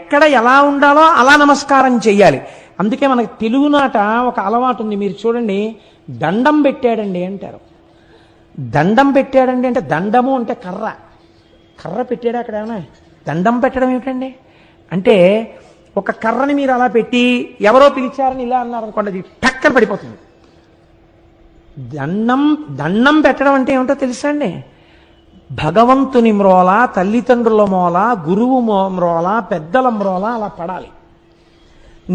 ఎక్కడ ఎలా ఉండాలో అలా నమస్కారం చెయ్యాలి. అందుకే మనకి తెలుగునాట ఒక అలవాటు ఉంది, మీరు చూడండి, దండం పెట్టాడండి అంటారు. దండం పెట్టాడండి అంటే దండము అంటే కర్ర, కర్ర పెట్టాడు అక్కడ ఏమైనా, దండం పెట్టడం ఏమిటండి అంటే ఒక కర్రని మీరు అలా పెట్టి ఎవరో పిలిచారని ఇలా అన్నారు అనుకోండి, అది టక్కన పడిపోతుంది. దండం పెట్టడం అంటే ఏమిటో తెలుసా అండి? భగవంతుని మ్రోల, తల్లిదండ్రుల మ్రోల, గురువు మ్రోల, పెద్దల మ్రోల అలా పడాలి.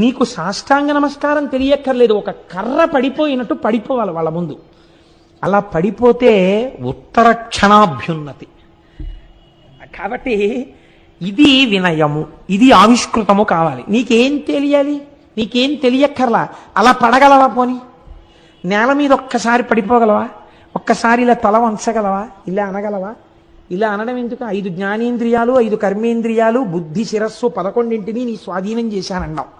నీకు సాష్టాంగ నమస్కారం తెలియక్కర్లేదు, ఒక కర్ర పడిపోయినట్టు పడిపోవాలి వాళ్ళ ముందు. అలా పడిపోతే ఉత్తర క్షణాభ్యున్నతి. కాబట్టి ఇది వినయము, ఇది ఆవిష్కృతము కావాలి. నీకేం తెలియాలి? నీకేం తెలియక్కర్లా, అలా పడగలవా? పోని నేల మీద ఒక్కసారి పడిపోగలవా? ఒక్కసారి ఇలా తల వంచగలవా? ఇలా అనగలవా? ఇలా అనడం ఎందుకు? 5 జ్ఞానేంద్రియాలు, 5 కర్మేంద్రియాలు, బుద్ధి, శిరస్సు 11ంటిని నీ స్వాధీనం చేశానన్నావు.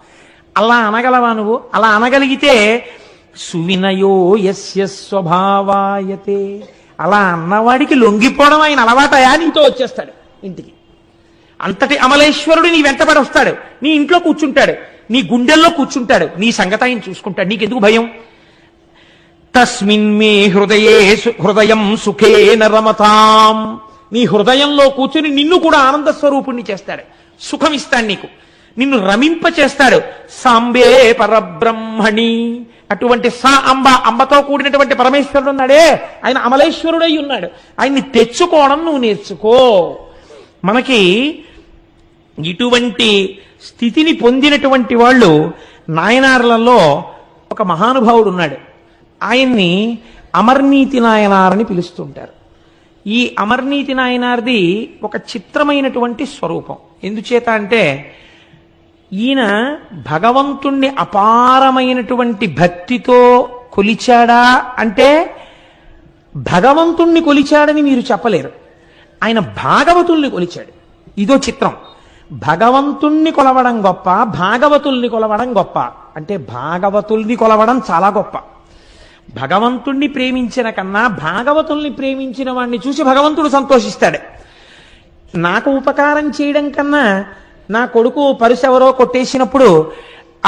అలా అనగలవా నువ్వు? అలా అనగలిగితే సువినయో యస్య స్వభావాయతే, అలా అన్నవాడికి లొంగిపోవడం ఆయన అలవాటయా? నీతో వచ్చేస్తాడు ఇంటికి. అంతటి అమలేశ్వరుడు నీ వెంటబడి వస్తాడు, నీ ఇంట్లో కూర్చుంటాడు, నీ గుండెల్లో కూర్చుంటాడు, నీ సంగతి ఆయన చూసుకుంటాడు. నీకెందుకు భయం? తస్మిన్ మే హృదయం సుఖేన రమతాం, నీ హృదయంలో కూర్చుని నిన్ను కూడా ఆనంద స్వరూపుణ్ణి చేస్తాడు, సుఖం ఇస్తాడు నీకు, నిన్ను రమింప చేస్తాడు. సాంబే పరబ్రహ్మణి, అటువంటి అంబతో కూడినటువంటి పరమేశ్వరుడు ఉన్నాడే, ఆయన అమలేశ్వరుడై ఉన్నాడు. ఆయన్ని తెచ్చుకోవడం నువ్వు నేర్చుకో. మనకి ఇటువంటి స్థితిని పొందినటువంటి వాళ్ళు నాయనార్లలో ఒక మహానుభావుడు ఉన్నాడు. ఆయన్ని అమర్నీతి నాయనారని పిలుస్తుంటారు. ఈ అమర్నీతి నాయనార్ది ఒక చిత్రమైనటువంటి స్వరూపం. ఎందుచేత అంటే ఈయన భగవంతుణ్ణి అపారమైనటువంటి భక్తితో కొలిచాడా అంటే భగవంతుణ్ణి కొలిచాడని మీరు చెప్పలేరు. ఆయన భాగవతుల్ని కొలిచాడు. ఇదో చిత్రం. భగవంతుణ్ణి కొలవడం గొప్ప, భాగవతుల్ని కొలవడం గొప్ప. అంటే భాగవతుల్ని కొలవడం చాలా గొప్ప. భగవంతుణ్ణి ప్రేమించిన కన్నా భాగవతుల్ని ప్రేమించిన వాడిని చూసి భగవంతుడు సంతోషిస్తాడు. నాకు ఉపకారం చేయడం కన్నా నా కొడుకు పరుసు ఎవరో కొట్టేసినప్పుడు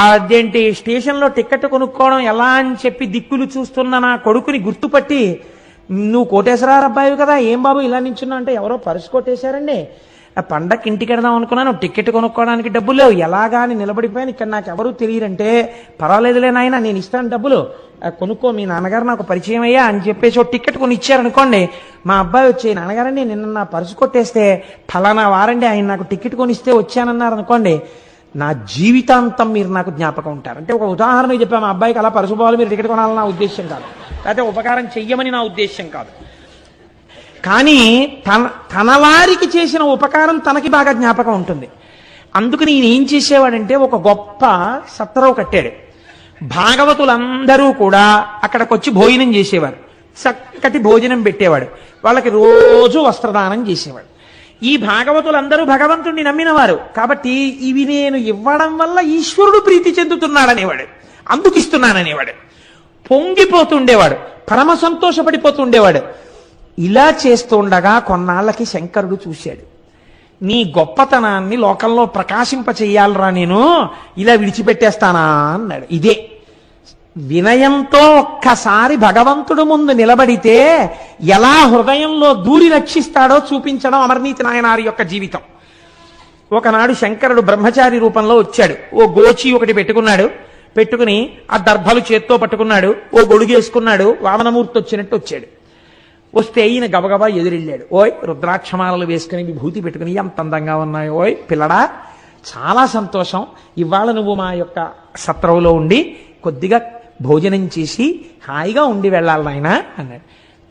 అదేంటి స్టేషన్లో టికెట్ కొనుక్కోవడం ఎలా అని చెప్పి దిక్కులు చూస్తున్న నా కొడుకుని గుర్తుపట్టి, నువ్వు కోటేశ్వరరావు అబ్బాయి కదా, ఏం బాబు ఇలా నించున్నా అంటే, ఎవరో పరుసు కొట్టేశారండి, ఆ పండగకి ఇంటికి వెడదాం అనుకున్నాను, టికెట్ కొనుక్కోవడానికి డబ్బులు లేవు, ఎలాగా అని నిలబడిపోయాను, ఇక్కడ నాకు ఎవరు తెలియరంటే, పర్వాలేదులే నాయన నేను ఇస్తాను డబ్బులు, కొనుక్కో, మీ నాన్నగారు నాకు పరిచయం అయ్యా అని చెప్పేసి ఒక టికెట్ కొని ఇచ్చారనుకోండి. మా అబ్బాయి వచ్చి, నాన్నగారండి నిన్న నా పరుసు కొట్టేస్తే ఫలానా వారండి ఆయన నాకు టికెట్ కొనిస్తే వచ్చానన్నారు అనుకోండి, నా జీవితాంతం మీరు నాకు జ్ఞాపకం ఉంటారు. అంటే ఒక ఉదాహరణ చెప్పా, మా అబ్బాయికి అలా పరుసు పోవాలి, మీరు టికెట్ కొనాలని నా ఉద్దేశం కాదు, లేకపోతే ఉపకారం చెయ్యమని నా ఉద్దేశం కాదు. కానీ తన వారికి చేసిన ఉపకారం తనకి బాగా జ్ఞాపకం ఉంటుంది. అందుకని ఈయన ఏం చేసేవాడంటే ఒక గొప్ప సత్రం కట్టాడు. భాగవతులందరూ కూడా అక్కడికి వచ్చి భోజనం చేసేవారు, చక్కటి భోజనం పెట్టేవాడు, వాళ్ళకి రోజు వస్త్రదానం చేసేవాడు. ఈ భాగవతులందరూ భగవంతుణ్ణి నమ్మినవారు కాబట్టి ఇవి నేను ఇవ్వడం వల్ల ఈశ్వరుడు ప్రీతి చెందుతున్నాడనేవాడు, అందుకు ఇస్తున్నాననేవాడు, పొంగిపోతుండేవాడు, పరమ సంతోషపడిపోతుండేవాడు. ఇలా చేస్తుండగా కొన్నాళ్ళకి శంకరుడు చూశాడు, నీ గొప్పతనాన్ని లోకంలో ప్రకాశింప చెయ్యాలరా, నేను ఇలా విడిచిపెట్టేస్తానా అన్నాడు. ఇదే వినయంతో ఒక్కసారి భగవంతుడు ముందు నిలబడితే ఎలా హృదయంలో దూరి రక్షిస్తాడో చూపించడం అమర్నీతి నాయనారి యొక్క జీవితం. ఒకనాడు శంకరుడు బ్రహ్మచారి రూపంలో వచ్చాడు. ఓ గోచి ఒకటి పెట్టుకుని ఆ దర్భలు చేత్తో పట్టుకున్నాడు, ఓ గొడుగేసుకున్నాడు, వామనమూర్తి వచ్చినట్టు వచ్చాడు. వస్తే ఈయన గబగబా ఎదురెళ్ళాడు. ఓయ్ రుద్రాక్షమాలలు వేసుకుని విభూతి పెట్టుకుని ఎంత అందంగా ఉన్నాయో, ఓయ్ పిల్లడా చాలా సంతోషం, ఇవాళ నువ్వు మా యొక్క సత్రంలో ఉండి కొద్దిగా భోజనం చేసి హాయిగా ఉండి వెళ్ళాలి నాయనా అన్నాడు.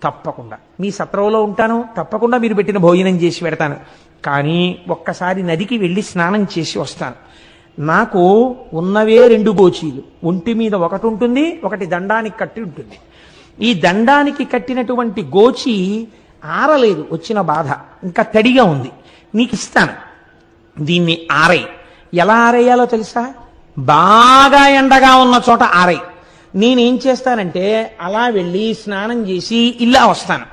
తప్పకుండా మీ సత్రంలో ఉంటాను, తప్పకుండా మీరు పెట్టిన భోజనం చేసి పెడతాను, కానీ ఒక్కసారి నదికి వెళ్ళి స్నానం చేసి వస్తాను. నాకు ఉన్నవే 2 గోచీలు, ఒంటి మీద ఒకటి ఉంటుంది, ఒకటి దండానికి కట్టి ఉంటుంది. ఈ దండానికి కట్టినటువంటి గోచి ఆరలేదు, వచ్చిన బాధ ఇంకా తడిగా ఉంది, నీకు ఇస్తాను, దీన్ని ఆరేయి. ఎలా ఆరేయాలో తెలుసా? బాగా ఎండగా ఉన్న చోట ఆరేయి. నేనేం చేస్తానంటే అలా వెళ్ళి స్నానం చేసి ఇలా వస్తాను,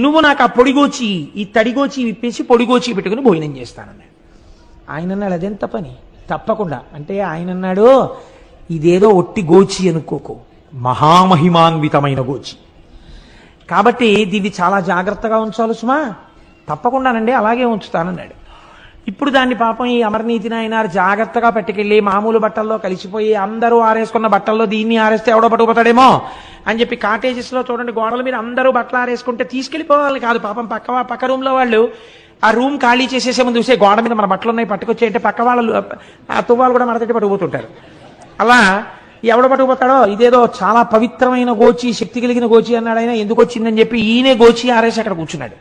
నువ్వు నాకు ఆ పొడిగోచి ఈ తడిగోచి విప్పేసి పొడిగోచి పెట్టుకుని భోజనం చేస్తానన్నాడు. ఆయన అన్నాడు అదెంత పని, తప్పకుండా. అంటే ఆయన అన్నాడు ఇదేదో ఒట్టి గోచి అనుకోకు, మహామహిమాన్వితమైన గోచి, కాబట్టి దీన్ని చాలా జాగ్రత్తగా ఉంచాలి సుమా. తప్పకుండానండి అలాగే ఉంచుతానన్నాడు. ఇప్పుడు దాన్ని పాపం ఈ అమరనీతి నాయనారు జాగ్రత్తగా పట్టుకెళ్ళి మామూలు బట్టల్లో కలిసిపోయి అందరూ ఆరేసుకున్న బట్టల్లో దీన్ని ఆరేస్తే ఎవడో పట్టుకుపోతాడేమో అని చెప్పి కాటేజెస్ లో చూడండి గోడల మీద అందరూ బట్టలు ఆరేసుకుంటే తీసుకెళ్లిపోవాలి కాదు, పాపం పక్క రూమ్ లో వాళ్ళు ఆ రూమ్ ఖాళీ చేసేసే ముందు చూసే గోడ మీద మన బట్టలు ఉన్నాయి పట్టుకొచ్చి అంటే పక్క వాళ్ళు ఆ తువ్వాలు కూడా మడతట్టి పట్టుకుపోతుంటారు. అలా ఎవడ పట్టుకుపోతాడో ఇదేదో చాలా పవిత్రమైన గోచి, శక్తి కలిగిన గోచి అన్నాడు ఆయన. ఎందుకు వచ్చిందని చెప్పి ఈయనే గోచి ఆరేసి అక్కడ కూర్చున్నాడు.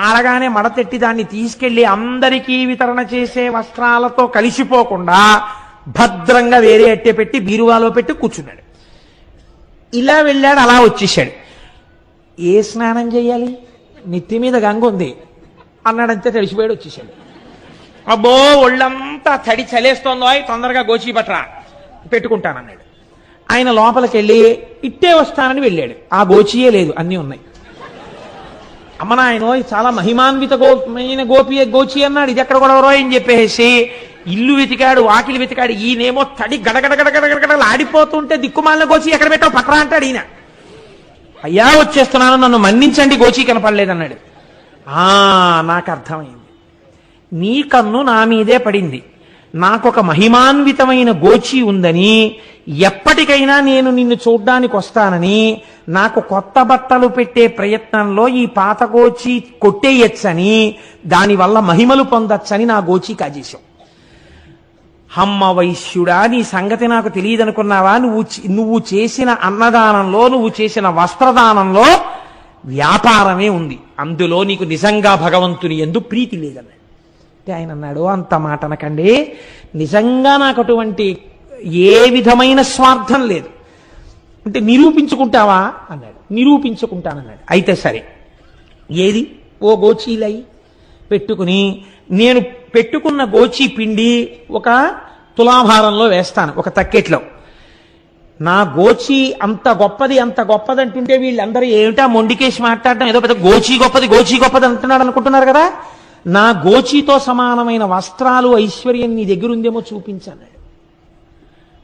ఆరగానే మడతెట్టి దాన్ని తీసుకెళ్లి అందరికీ వితరణ చేసే వస్త్రాలతో కలిసిపోకుండా భద్రంగా వేరే అట్టే పెట్టి బీరువాలో పెట్టి కూర్చున్నాడు. ఇలా వెళ్ళాడు, అలా వచ్చేసాడు. ఏ స్నానం చేయాలి, నెత్తి మీద గంగ ఉంది అన్నాడంతే తడిసిపోయాడు, వచ్చేసాడు. అబ్బో ఒళ్ళంతా తడి చలేస్తోందో తొందరగా గోచి బట్రా పెట్టుకుంటానన్నాడు. ఆయన లోపలికి వెళ్ళి ఇట్టే వస్తానని వెళ్ళాడు. ఆ గోచియే లేదు, అన్నీ ఉన్నాయి. అమ్మ నాయనో చాలా మహిమాన్విత గోచి అన్నాడు, ఇది ఎక్కడ కూడా అని చెప్పేసి ఇల్లు వెతికాడు, వాకిలి వెతికాడు. ఈయనేమో తడి గడగడగడగడగడలు ఆడిపోతుంటే దిక్కుమాలిన గోచి ఎక్కడ పెట్టావు పట్రా అంటాడు ఈయన. అయ్యా వచ్చేస్తున్నాను, నన్ను మన్నించండి, గోచి కనపడలేదన్నాడు. నాకు అర్థమైంది, నీ కన్ను నా మీదే పడింది, నాకొక మహిమాన్వితమైన గోచి ఉందని, ఎప్పటికైనా నేను నిన్ను చూడ్డానికి వస్తానని, నాకు కొత్త బట్టలు పెట్టే ప్రయత్నంలో ఈ పాత గోచి కొట్టేయచ్చని, దానివల్ల మహిమలు పొందొచ్చని నా గోచి కాజేశావు. హమ్మ వైశ్యుడా, నీ సంగతి నాకు తెలియదనుకున్నావా? నువ్వు చేసిన అన్నదానంలో, నువ్వు చేసిన వస్త్రదానంలో వ్యాపారమే ఉంది, అందులో నీకు నిజంగా భగవంతుని యందు ప్రీతి లేదన్నాడు. అంటే ఆయన అన్నాడు అంత మాట అనకండి, నిజంగా నాకు అటువంటి ఏ విధమైన స్వార్థం లేదు. అంటే నిరూపించుకుంటావా అన్నాడు. నిరూపించుకుంటానన్నాడు. అయితే సరే, ఏది ఓ గోచీలై పెట్టుకుని నేను పెట్టుకున్న గోచీ పిండి ఒక తులాభారంలో వేస్తాను, ఒక తక్కెట్లో. నా గోచి అంత గొప్పది అంటుంటే వీళ్ళందరూ ఏమిటా మొండికేసి మాట్లాడటం, ఏదో పెద్ద గోచి గొప్పది అంటున్నాడు అనుకుంటున్నారు కదా. నా గోచితో సమానమైన వస్త్రాలు ఐశ్వర్యం నీ దగ్గర ఉందేమో చూపించన్నాడు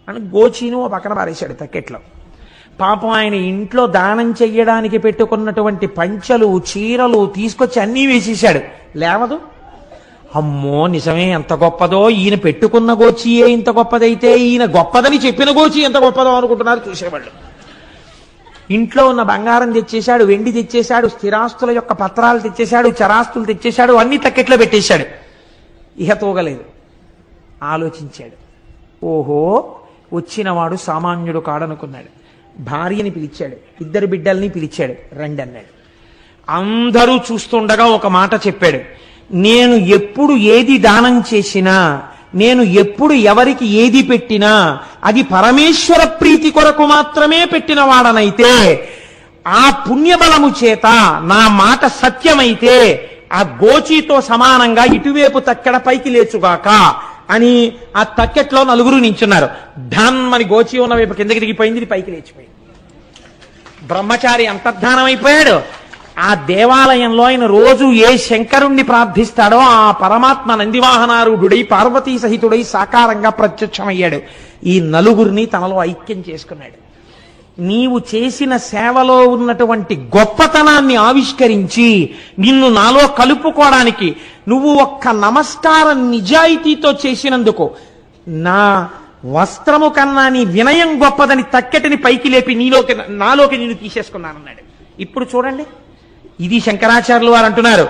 అని గోచీను పక్కన పారేశాడు తక్కెట్లో. పాపం ఆయన ఇంట్లో దానం చెయ్యడానికి పెట్టుకున్నటువంటి పంచలు, చీరలు తీసుకొచ్చి అన్నీ వేసేశాడు, లేవదు. అమ్మో నిజమే, ఎంత గొప్పదో, ఈయన పెట్టుకున్న గోచియే ఇంత గొప్పదైతే ఈయన గొప్పదని చెప్పిన గోచి ఎంత గొప్పదో అనుకుంటున్నారు చూసేవాళ్ళు. ఇంట్లో ఉన్న బంగారం తెచ్చేశాడు, వెండి తెచ్చేశాడు, స్థిరాస్తుల యొక్క పత్రాలు తెచ్చేశాడు, చరాస్తులు తెచ్చేశాడు, అన్ని తక్కెట్లో పెట్టేశాడు. ఇహ తోగలేదు. ఆలోచించాడు, ఓహో వచ్చినవాడు సామాన్యుడు కాడనుకున్నాడు. భార్యని పిలిచాడు, ఇద్దరు బిడ్డల్ని పిలిచాడు, రండి అన్నాడు. అందరూ చూస్తుండగా ఒక మాట చెప్పాడు, నేను ఎప్పుడు ఏది దానం చేసినా, నేను ఎప్పుడు ఎవరికి ఏది పెట్టినా అది పరమేశ్వర ప్రీతి కొరకు మాత్రమే పెట్టిన వాడనైతే, ఆ పుణ్యబలము చేత నా మాట సత్యమైతే ఆ గోచితో సమానంగా ఇటువైపు తక్కెడ పైకి లేచుగాక అని ఆ తక్కెట్లో నలుగురు నించున్నారు. ధన్మని గోచి ఉన్న వైపు కిందకి దిగిపోయింది, పైకి లేచిపోయింది. బ్రహ్మచారి అంతర్ధానం అయిపోయాడు. ఆ దేవాలయంలో ఆయన రోజు ఏ శంకరుణ్ణి ప్రార్థిస్తాడో ఆ పరమాత్మ నందివాహనారూఢుడై పార్వతీ సహితుడై సాకారంగా ప్రత్యక్షమయ్యాడు. ఈ నలుగురిని తనలో ఐక్యం చేసుకున్నాడు. నీవు చేసిన సేవలో ఉన్నటువంటి గొప్పతనాన్ని ఆవిష్కరించి నిన్ను నాలో కలుపుకోవడానికి నువ్వు ఒక్క నమస్కారం నిజాయితీతో చేసినందుకు నా వస్త్రము కన్నా నీ వినయం గొప్పదని తక్కెటిని పైకి లేపి నాలోకి నిన్ను తీసేసుకున్నానన్నాడు. ఇప్పుడు చూడండి, ఇది శంకరాచార్యులు వారు అంటున్నారు,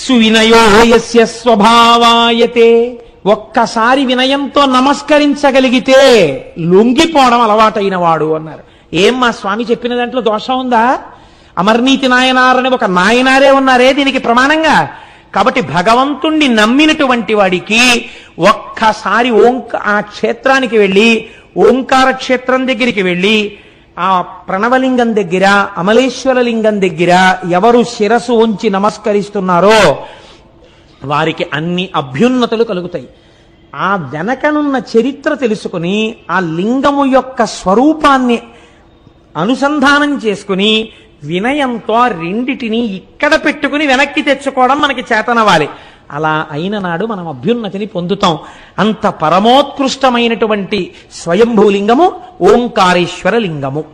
సువినయో యస్య స్వభావాయతే, ఒక్కసారి వినయంతో నమస్కరించగలిగితే లొంగిపోవడం అలవాటైన వాడు అన్నారు. ఏం మా స్వామి చెప్పిన దాంట్లో దోషం ఉందా? అమర్నీతి నాయనారని ఒక నాయనారే ఉన్నారే దీనికి ప్రమాణంగా. కాబట్టి భగవంతుణ్ణి నమ్మినటువంటి వాడికి ఒక్కసారి ఆ క్షేత్రానికి వెళ్ళి, ఓంకార క్షేత్రం దగ్గరికి వెళ్ళి ఆ ప్రణవలింగం దగ్గర, అమలేశ్వర లింగం దగ్గర ఎవరు శిరసు ఉంచి నమస్కరిస్తున్నారో వారికి అన్ని అభ్యున్నతులు కలుగుతాయి. ఆ వెనకనున్న చరిత్ర తెలుసుకుని ఆ లింగము యొక్క స్వరూపాన్ని అనుసంధానం చేసుకుని వినయంతో రెండిటిని ఇక్కడ పెట్టుకుని వెనక్కి తెచ్చుకోవడం మనకి చేతనవ్వాలి. అలా అయిన నాడు మనం అభ్యున్నతిని పొందుతాం. అంత పరమోత్కృష్టమైనటువంటి స్వయంభూలింగము ఓంకారేశ్వర లింగము.